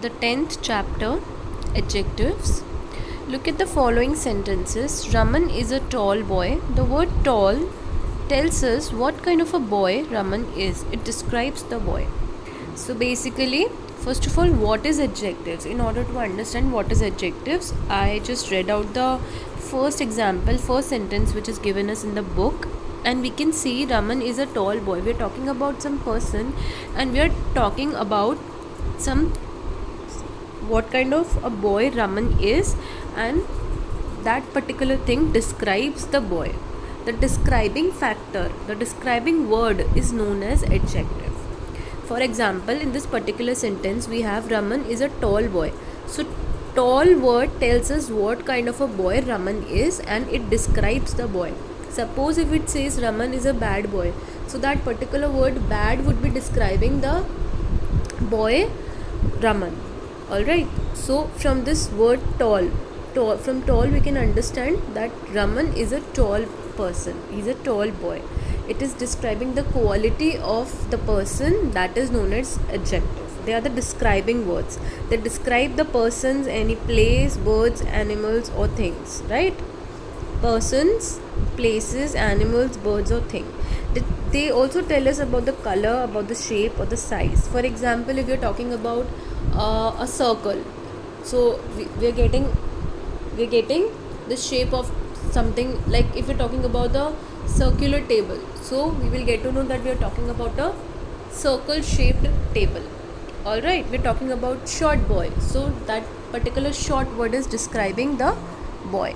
the 10th chapter, adjectives. Look at the following sentences. Raman is a tall boy. The word tall tells us what kind of a boy Raman is. It describes the boy. So basically, first of all, what is adjectives? In order to understand what is adjectives, I just read out the first example, first sentence which is given us in the book, and we can see Raman is a tall boy. We are talking about some person, and we are talking about some what kind of a boy Raman is, and that particular thing describes the boy. The describing factor, the describing word is known as adjective. For example, in this particular sentence we have Raman is a tall boy. So tall word tells us what kind of a boy Raman is, and it describes the boy. Suppose if it says Raman is a bad boy, so that particular word bad would be describing the boy Raman. Alright, so from this word tall, from tall we can understand that Raman is a tall person, he's a tall boy. It is describing the quality of the person, that is known as adjective. They are the describing words. They describe the persons, any place, birds, animals or things, right? Persons, places, animals, birds or thing. They also tell us about the color, about the shape or the size. For example, if you're talking about a circle, so we're getting the shape of something. Like if you're talking about the circular table, so we will get to know that we are talking about a circle shaped table. Alright, we're talking about short boy, so that particular short word is describing the boy.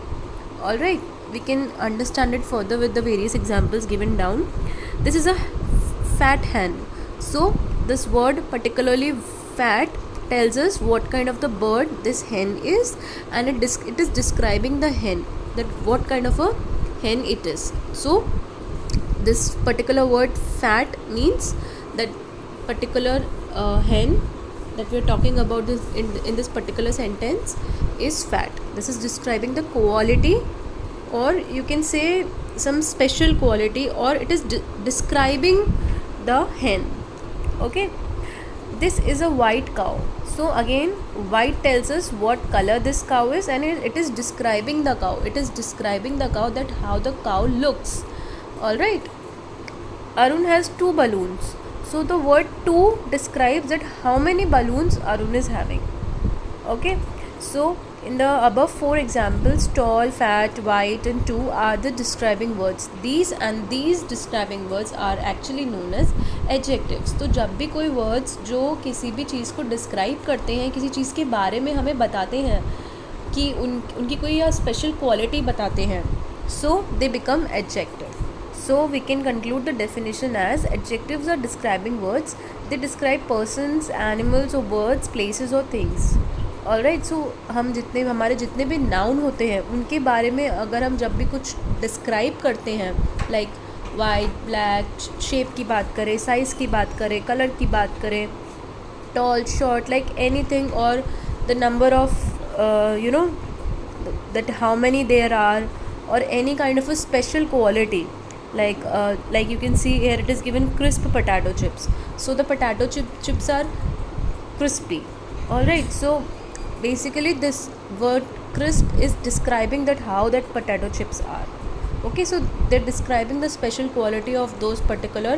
Alright, we can understand it further with the various examples given down. This is a fat hen, so this word particularly fat tells us what kind of the bird this hen is, and it is describing the hen, that what kind of a hen it is. So this particular word fat means that particular hen that we are talking about this in this particular sentence is fat. This is describing the quality, or you can say some special quality, or it is describing the hen. Okay, this is a white cow. So again, white tells us what color this cow is, and it is describing the cow. It is describing the cow, that how the cow looks. Alright, Arun has 2 balloons. So the word 2 describes that how many balloons Arun is having. Okay, so in the above 4 examples, tall, fat, white and 2 are the describing words. These describing words are actually known as adjectives. तो जब भी कोई words जो किसी भी चीज़ को describe करते हैं, किसी चीज़ के बारे में हमें बताते हैं कि उनकी कोई special quality बताते हैं, so they become adjective. So we can conclude the definition as adjectives are describing words. They describe persons, animals or birds, places or things. Alright, so हमारे जितने भी नाउन होते हैं उनके बारे में अगर हम जब भी कुछ डिस्क्राइब करते हैं, लाइक वाइट, ब्लैक, शेप की बात करें, साइज़ की बात करें, कलर की बात करें, टॉल, शॉर्ट, लाइक एनीथिंग, और the number of you know that how many there are, और any kind of a special quality, like you can see here it is given crisp potato chips. So the potato chips are crispy. Alright, so basically this word crisp is describing that how that potato chips are. Okay, so they're describing the special quality of those particular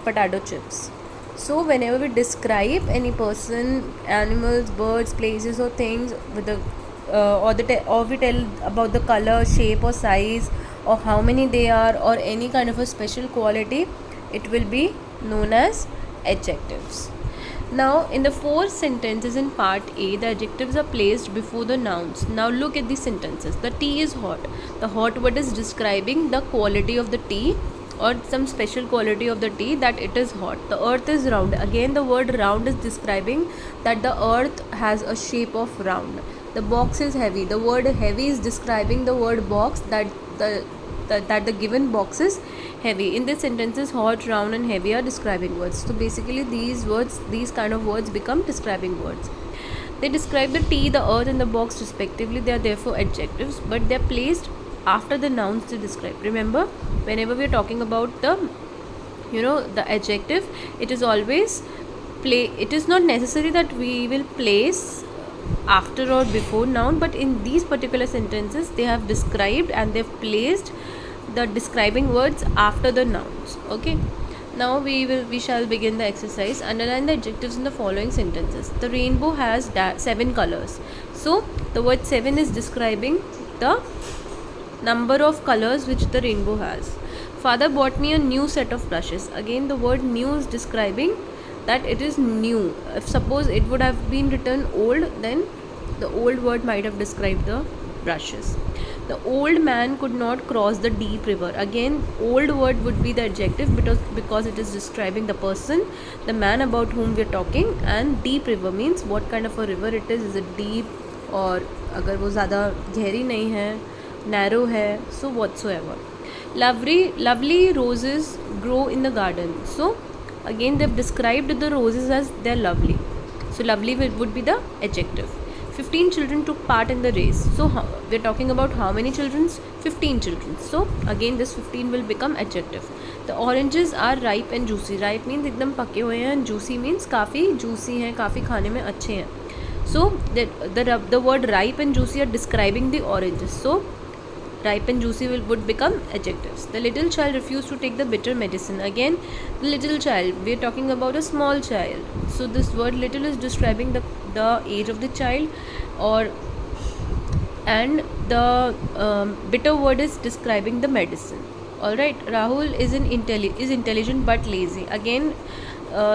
potato chips. So whenever we describe any person, animals, birds, places or things with the or we tell about the color, shape or size, or how many they are, or any kind of a special quality, it will be known as adjectives. Now in the 4 sentences in part A, the adjectives are placed before the nouns. Now look at the sentences. The tea is hot. The hot word is describing the quality of the tea, or some special quality of the tea, that it is hot. The earth is round. Again the word round is describing that the earth has a shape of round. The box is heavy. The word heavy is describing the word box, that the given box is heavy. In these sentences, hot, round and heavy are describing words. So basically these kind of words become describing words. They describe the tea, the earth and the box respectively. They are therefore adjectives, but they are placed after the nouns they describe. Remember, whenever we are talking about the adjective, it is always it is not necessary that we will place after or before noun, but in these particular sentences they have described and they've placed the describing words after the nouns. Okay, now we shall begin the exercise. Underline the adjectives in the following sentences. The rainbow has 7 colors. So the word 7 is describing the number of colors which the rainbow has. Father bought me a new set of brushes. Again, the word new is describing that it is new. If suppose it would have been written old, then the old word might have described the brushes. The old man could not cross the deep river. Again, old word would be the adjective because it is describing the person, the man about whom we are talking. And deep river means what kind of a river it is. Is it deep, और अगर वो ज़्यादा गहरी नहीं है, narrow है, so whatsoever. Lovely roses grow in the garden. So again they've described the roses as they're lovely. So lovely would be the adjective. 15 children took part in the race. So we're talking about how many children? 15 children. So again this 15 will become adjective. The oranges are ripe and juicy. Ripe means एकदम पके हुए हैं, and juicy means काफ़ी juicy हैं, काफ़ी खाने में अच्छे हैं. So the word ripe and juicy are describing the oranges. So ripe and juicy would become adjectives. The little child refused to take the bitter medicine. Again, the little child, we are talking about a small child. So this word little is describing the age of the child, and the bitter word is describing the medicine. Alright, Rahul is intelligent but lazy. Again,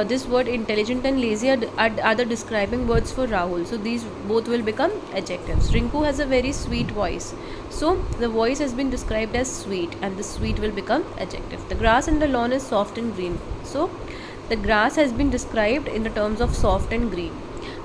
this word intelligent and lazy are the describing words for Rahul. So these both will become adjectives. Rinku has a very sweet voice. So the voice has been described as sweet, and the sweet will become adjective. The grass in the lawn is soft and green. So the grass has been described in the terms of soft and green.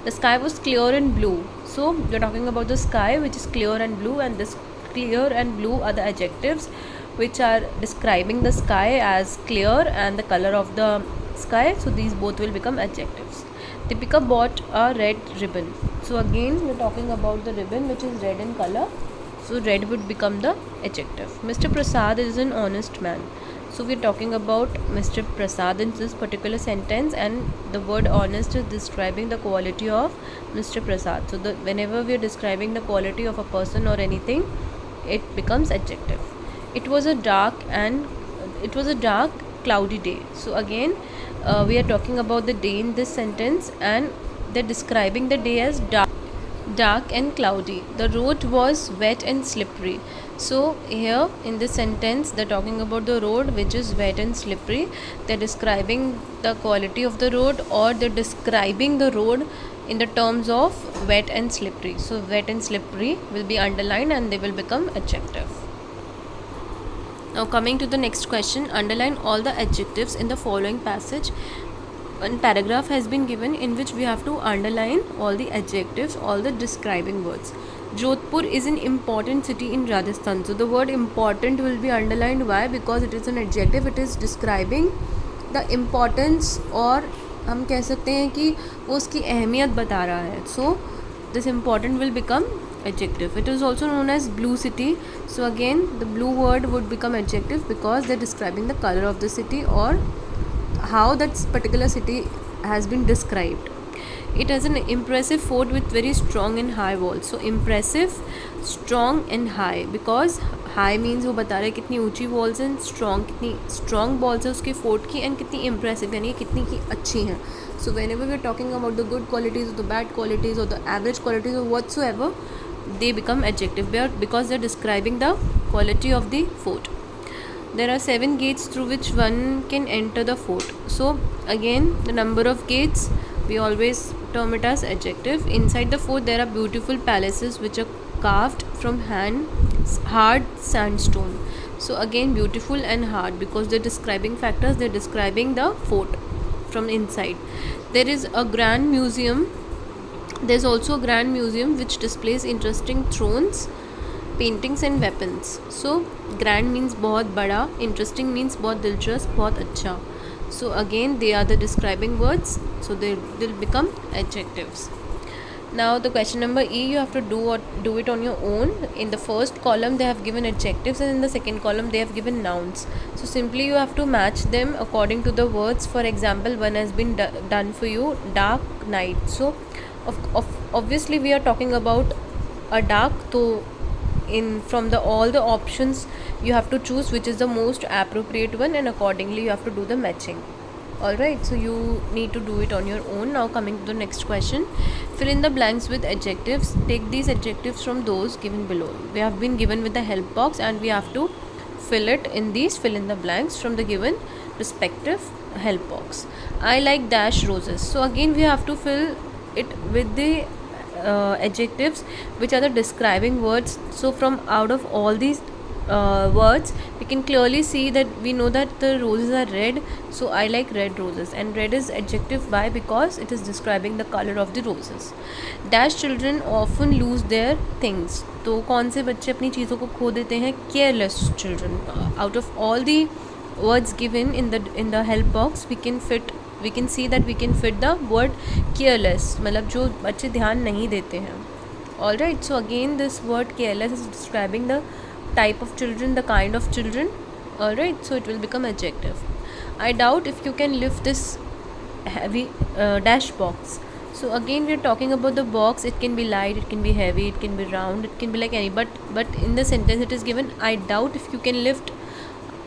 The sky was clear and blue. So we are talking about the sky which is clear and blue, and this clear and blue are the adjectives which are describing the sky as clear and the color of the sky. So these both will become adjectives. Deepika bought a red ribbon. So again we are talking about the ribbon which is red in color. So red would become the adjective. Mr. Prasad is an honest man. So we are talking about Mr. Prasad in this particular sentence, and the word honest is describing the quality of Mr. Prasad. So whenever we are describing the quality of a person or anything, it becomes adjective. It was a dark cloudy day. So again we are talking about the day in this sentence, and they're describing the day as dark and cloudy. The road was wet and slippery. So here in this sentence they're talking about the road which is wet and slippery. They're describing the quality of the road, or they're describing the road in the terms of wet and slippery. So wet and slippery will be underlined and they will become adjective. Now coming to the next question, underline all the adjectives in the following passage. One paragraph has been given in which we have to underline all the adjectives, all the describing words. Jodhpur is an important city in Rajasthan. So the word important will be underlined. Why? Because it is an adjective. It is describing the importance, और हम कह सकते हैं कि वो उसकी अहमियत बता रहा है. So this important will become adjective. It is also known as blue city. So again the blue word would become adjective because they're describing the color of the city or how that particular city has been described. It has an impressive fort with very strong and high walls. So impressive, strong and high, because high means वो बता रहे हैं कितनी ऊंची walls हैं, strong कितनी strong walls है उसके fort की, and कितनी impressive यानी कितनी की अच्छी हैं. So whenever we are talking about the good qualities or the bad qualities or the average qualities or whatsoever, they become adjective because they are describing the quality of the fort. There are 7 gates through which one can enter the fort. So again the number of gates we always term it as adjective. Inside the fort there are beautiful palaces which are carved from hard sandstone. So again beautiful and hard because they're describing factors, they're describing the fort from inside. There is a grand museum. There's also a grand museum which displays interesting thrones, paintings and weapons. So grand means बहुत बड़ा, interesting means बहुत दिलचस्प, बहुत अच्छा. So again they are the describing words, so they'll become adjectives. Now the question number E, you have to do it on your own. In the first column they have given adjectives, and in the second column they have given nouns. So simply you have to match them according to the words. For example, one has been done for you, dark night. So obviously we are talking about a dark. So in from the all the options you have to choose which is the most appropriate one, and accordingly you have to do the matching. Alright, so you need to do it on your own. Now coming to the next question, fill in the blanks with adjectives. Take these adjectives from those given below. We have been given with the help box, and we have to fill in the blanks from the given respective help box. I like dash roses. So again we have to fill it with the adjectives which are the describing words. So from out of all these words we can clearly see that we know that the roses are red. So I like red roses, and red is adjective. Why? Because it is describing the color of the roses. Dash children often lose their things. तो कौन से बच्चे अपनी चीज़ों को खो देते हैं? Careless children. Out of all the words given in the help box, we can see that we can fit the word careless, मतलब जो बच्चे ध्यान नहीं देते हैं. Alright, so again this word careless is describing the type of children, the kind of children. Alright, so it will become adjective. I doubt if you can lift this heavy dash box. So again we are talking about the box. It can be light, it can be heavy, it can be round, it can be like any, but in the sentence it is given, I doubt if you can lift.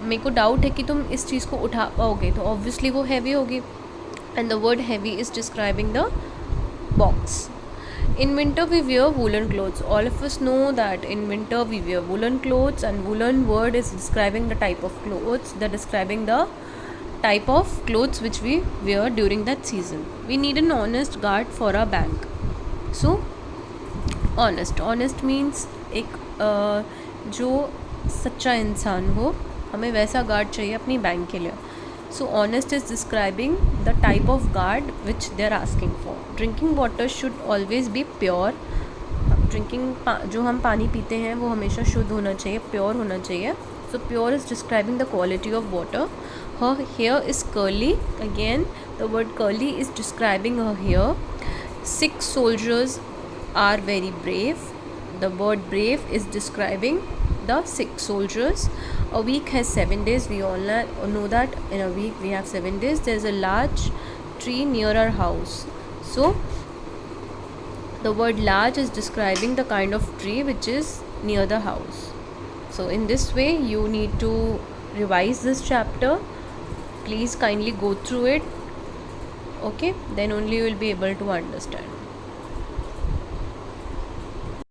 मेरे को doubt है कि तुम इस चीज़ को उठा पाओगे, तो ऑब्वियसली वो हैवी होगी, and the word heavy is describing the box. In winter we wear woolen clothes. All of us know that in winter we wear woolen clothes, and woolen word is describing the type of clothes. They're describing the type of clothes which we wear during that season. We need an honest guard for our bank. So honest means एक जो सच्चा इंसान हो, हमें वैसा guard चाहिए अपनी bank के लिए. So honest is describing the type of guard which they are asking for. Drinking water should always be pure. जो हम पानी पीते हैं वो हमेशा शुद्ध होना चाहिए, प्योर होना चाहिए. So pure is describing the quality of water. Her hair is curly. Again the word curly is describing her hair. 6 soldiers are very brave. The word brave is describing the 6 soldiers. A week has 7 days. We all know that in a week we have 7 days. There is a large tree near our house. So the word large is describing the kind of tree which is near the house. So in this way you need to revise this chapter. Please kindly go through it. Okay, then only you will be able to understand.